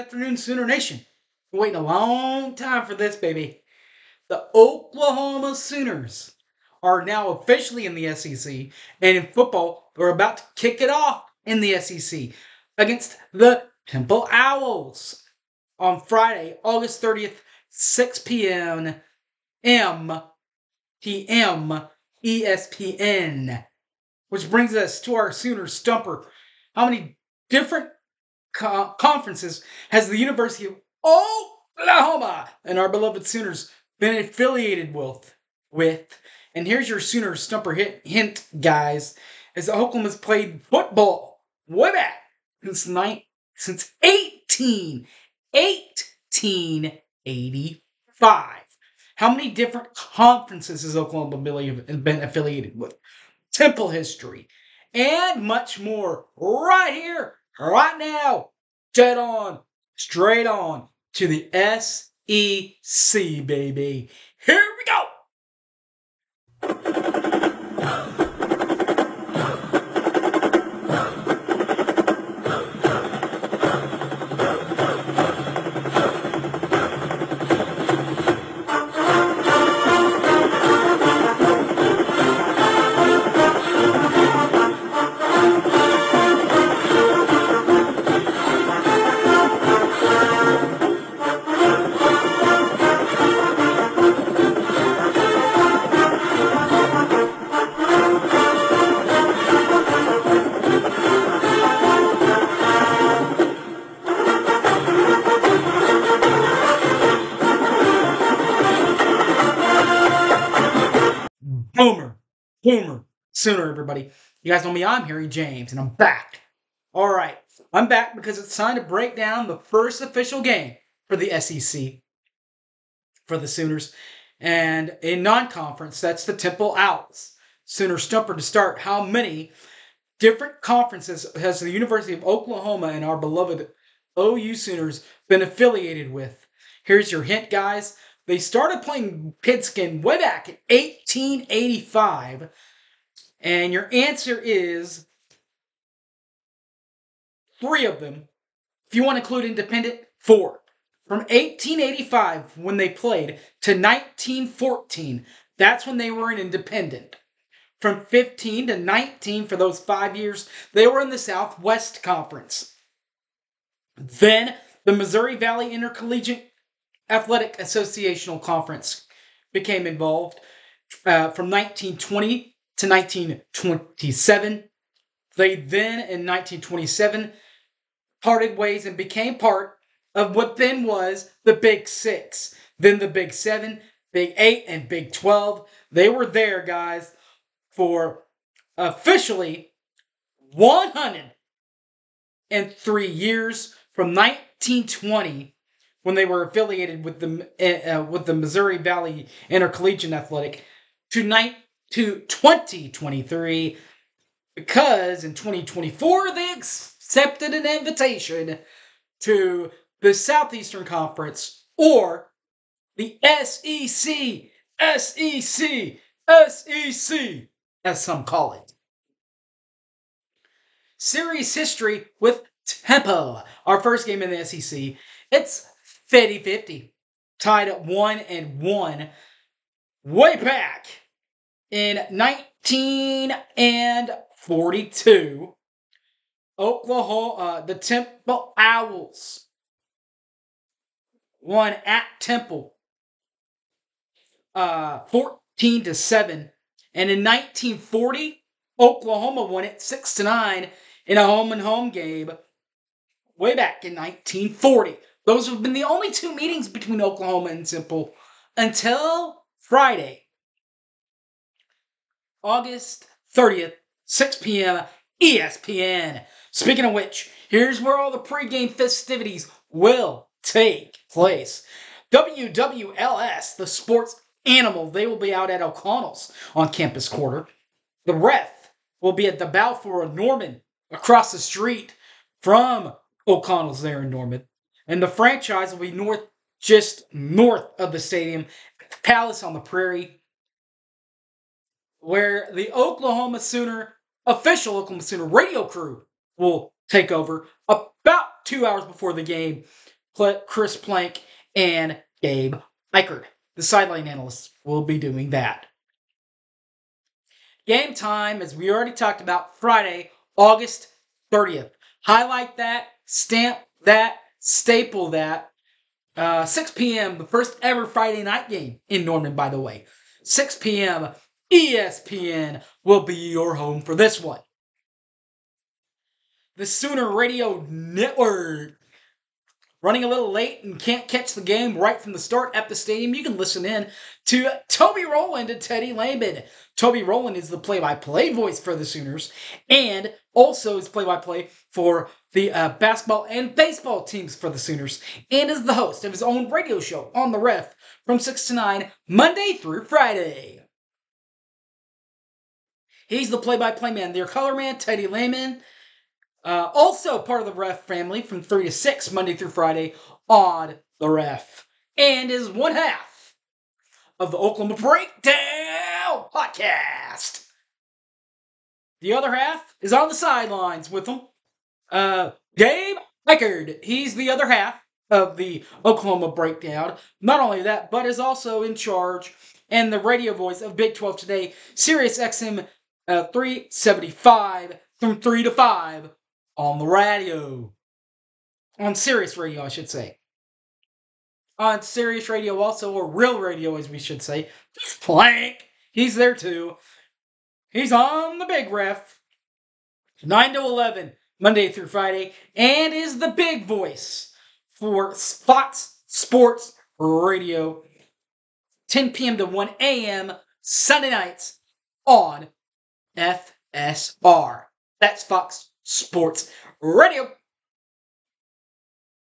afternoon, Sooner Nation. Been waiting a long time for this, baby. The Oklahoma Sooners are now officially in the SEC, and in football, they're about to kick it off in the SEC against the Temple Owls on Friday, August 30th, 6 p.m. PM ESPN. Which brings us to our Sooner Stumper. How many different conferences has the University of Oklahoma and our beloved Sooners been affiliated with? And here's your Sooner Stumper hint, guys. As Oklahoma's played football way back since 1885. How many different conferences has Oklahoma been affiliated with? Temple history, and much more right here, right now. Dead on, straight on to the SEC, baby. Here we go. Boomer, Sooner, everybody. You guys know me, I'm Harry James, and I'm back. All right, I'm back because it's time to break down the first official game for the SEC for the Sooners. And in non-conference, that's the Temple Owls. Sooner Stumper to start. How many different conferences has the University of Oklahoma and our beloved OU Sooners been affiliated with? Here's your hint, guys. They started playing pigskin way back in 1885. And your answer is 3 of them. If you want to include independent, 4. From 1885, when they played, to 1914, that's when they were an independent. From 15 to 19, for those 5 years, they were in the Southwest Conference. Then, the Missouri Valley Intercollegiate Athletic Associational Conference became involved from 1920 to 1927. They then, in 1927, parted ways and became part of what then was the Big Six. Then the Big Seven, Big 8, and Big 12. They were there, guys, for officially 103 years, from 1920, when they were affiliated with the Missouri Valley Intercollegiate Athletic, to 2023, because in 2024 they accepted an invitation to the Southeastern Conference, or the SEC, as some call it. Series history with Temple. Our first game in the SEC. It's 50-50. Tied at 1-1. Way back in 1942. Oklahoma, the Temple Owls won at Temple 14-7. And in 1940, Oklahoma won it 6-9 in a home-and-home game way back in 1940. Those have been the only 2 meetings between Oklahoma and Temple until Friday, August 30th, 6 p.m. ESPN. Speaking of which, here's where all the pregame festivities will take place. WWLS, the sports animal, they will be out at O'Connell's on Campus Quarter. The Ref will be at the Balfour of Norman, across the street from O'Connell's there in Norman. And the franchise will be just north of the stadium, Palace on the Prairie, where the official Oklahoma Sooner radio crew will take over about 2 hours before the game Chris Plank, and Gabe Eichert. The sideline analysts will be doing that. Game time, as we already talked about, Friday, August 30th. Highlight that, stamp that, staple that. 6 p.m., the first ever Friday night game in Norman, by the way. 6 p.m., ESPN will be your home for this one. The Sooner Radio Network. Running a little late and can't catch the game right from the start at the stadium, you can listen in to Toby Rowland and Teddy Lehman. Toby Rowland is the play-by-play voice for the Sooners and also is play-by-play for the basketball and baseball teams for the Sooners and is the host of his own radio show on the Ref from 6 to 9, Monday through Friday. He's the play-by-play man. Their color man, Teddy Lehman, also part of the Ref family from 3 to 6, Monday through Friday on the Ref. And is one half of the Oklahoma Breakdown podcast. The other half is on the sidelines with them. Gabe Eichert. He's the other half of the Oklahoma Breakdown. Not only that, but is also in charge and the radio voice of Big 12 Today, Sirius XM 375 from 3 to 5 on the radio. On Sirius Radio, I should say. On Sirius Radio also, or Real Radio as we should say. Plank. He's there too. He's on the Big Ref. 9 to 11, Monday through Friday. And is the big voice for Fox Sports Radio. 10 p.m. to 1 a.m. Sunday nights on FSR. That's Fox Sports Radio.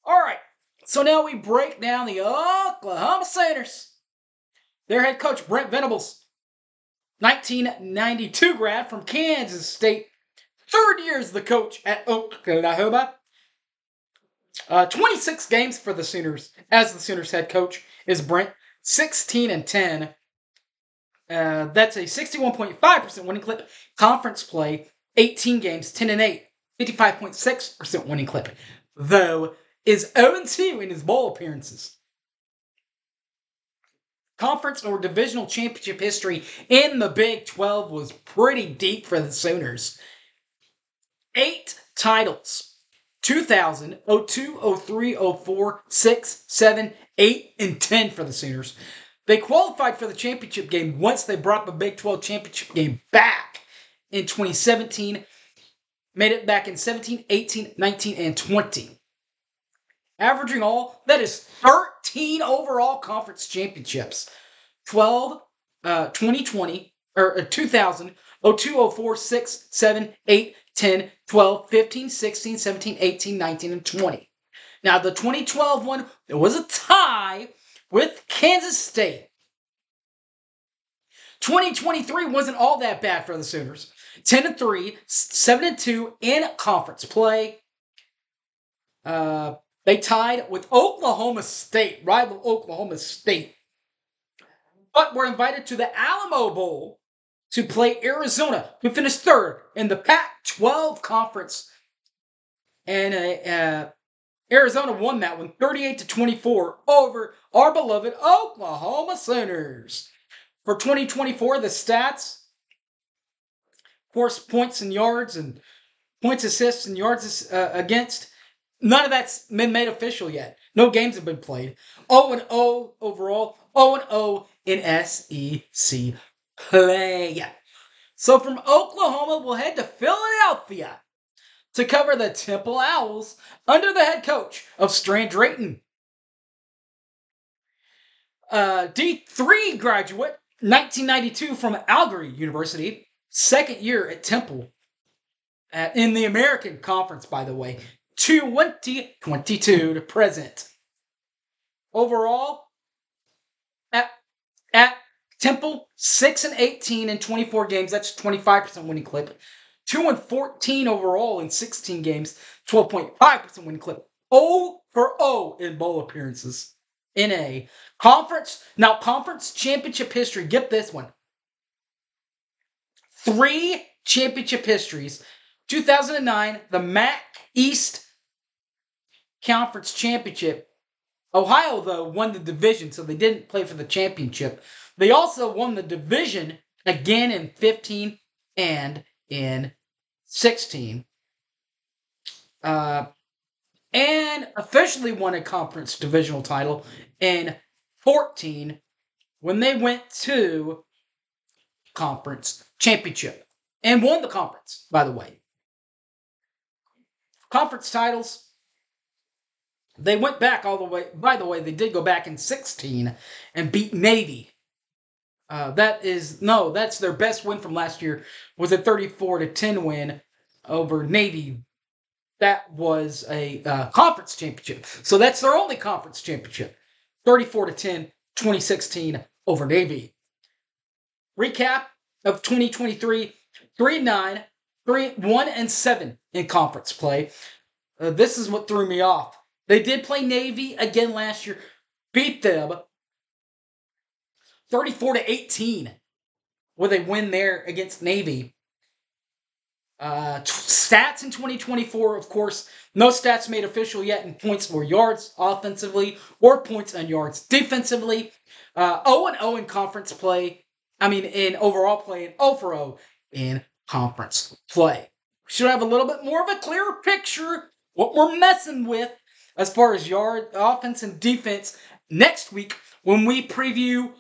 All right, so now we break down the Oklahoma Sooners. Their head coach, Brent Venables, 1992 grad from Kansas State. 3rd year as the coach at Oklahoma. 26 games for the Sooners as the Sooners head coach is Brent. 16-10. That's a 61.5% winning clip. Conference play, 18 games, 10-8. 55.6% winning clip. Though, is 0-2 in his bowl appearances. Conference or divisional championship history in the Big 12 was pretty deep for the Sooners. 8 titles. 2000, 02, 03, 04, 6, 7, 8, and 10 for the Sooners. They qualified for the championship game once they brought the Big 12 championship game back in 2017. Made it back in 17, 18, 19, and 20. Averaging all, that is 13 overall conference championships. 12, 2020, or 2000, 02, 04, 6, 7, 8, 10, 12, 15, 16, 17, 18, 19, and 20. Now, the 2012 one, there was a tie with Kansas State. 2023 wasn't all that bad for the Sooners. 10-3, 7-2 in conference play. They tied with Oklahoma State, rival Oklahoma State. But were invited to the Alamo Bowl to play Arizona, who finished 3rd in the Pac-12 conference. And Arizona won that one 38-24 over our beloved Oklahoma Sooners. For 2024, the stats, of course, points and yards and points, assists, and yards against, none of that's been made official yet. No games have been played. 0-0 overall, 0-0 in SEC play. So from Oklahoma, we'll head to Philadelphia to cover the Temple Owls under the head coach of Strand Drayton. D3 graduate, 1992 from Algery University, 2nd year at Temple. In the American Conference, by the way, 2022 to present. Overall, at Temple, 6-18 in 24 games. That's 25% winning clip. 2-14 overall in 16 games. 12.5% winning clip. 0-0 in bowl appearances. In a conference. Now, conference championship history. Get this one. 3 championship histories. 2009, the MAC East Conference Championship Ohio, though, won the division, so they didn't play for the championship. They also won the division again in 15 and in 16. And officially won a conference divisional title in 14 when they went to conference championship and won the conference, by the way. Conference titles, they went back all the way. By the way, they did go back in 16 and beat Navy. That's their best win from last year, was a 34-10 win over Navy. That was a conference championship. So that's their only conference championship. 34-10, 2016 over Navy. Recap of 2023, 3-9, 1-7 in conference play. This is what threw me off. They did play Navy again last year, beat them 34-18 with a win there against Navy. Stats in 2024, of course, no stats made official yet in points or yards offensively or points on yards defensively. 0-0 in conference play. In overall play, and 0-0 in conference play. We should have a little bit more of a clearer picture what we're messing with as far as yard, offense, and defense next week when we preview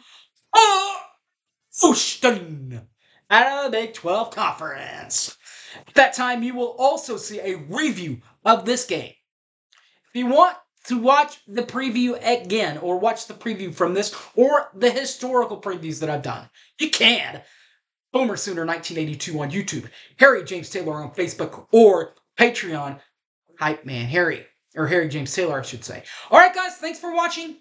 Houston out of the Big 12 Conference. At that time, you will also see a review of this game. If you want to watch the preview again, or watch the preview from this, or the historical previews that I've done, you can. Boomer Sooner 1982 on YouTube, Harry James Taylor on Facebook, or Patreon, Hype Man Harry, or Harry James Taylor, I should say. All right, guys, thanks for watching.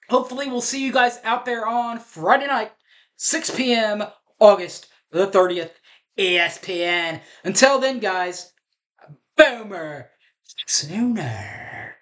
Hopefully, we'll see you guys out there on Friday night, 6 p.m., August the 30th, ESPN. Until then, guys, Boomer Sooner.